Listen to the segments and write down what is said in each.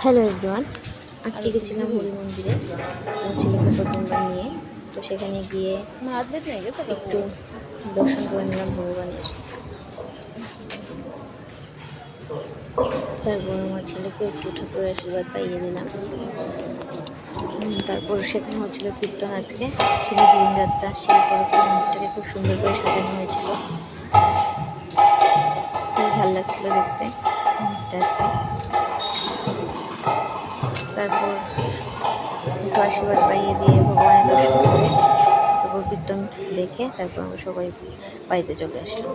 Hello everyone, আজকে গেছিলাম হরি মন্দিরে আমার ছেলেকে প্রথমবার নিয়ে। তো সেখানে গিয়ে একটু দর্শন করে নিলাম ভগবানের। তারপর আমার ছেলেকে একটু ঠাকুরের আশীর্বাদ পাইয়ে দিলাম। তারপর সেখানে হচ্ছিল কীর্তন, আজকে ছিল জীবনযাত্রা। সেই পরক্ষণ মন্দিরটাকে খুব সুন্দর করে সাজানো হয়েছিল, খুব ভালো লাগছিল দেখতে মন্দিরটা আজকে। তারপর একটু আশীর্বাদ পাইয়ে দিয়ে ভগবানের দর্শন করে তারপর কীর্তন দেখে তারপর আমরা সবাই বাড়িতে চলে আসলাম।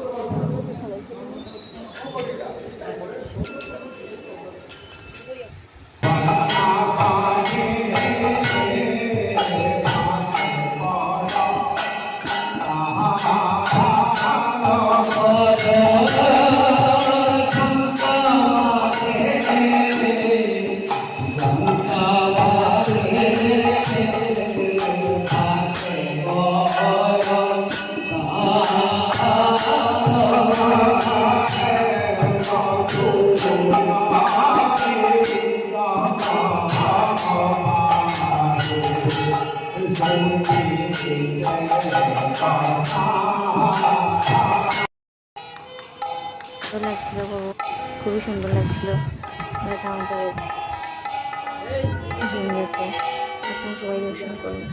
ভালো লাগছিল, খুবই সুন্দর লাগছিল আমাদের জমিতে। এখন সবাই দর্শন করুন।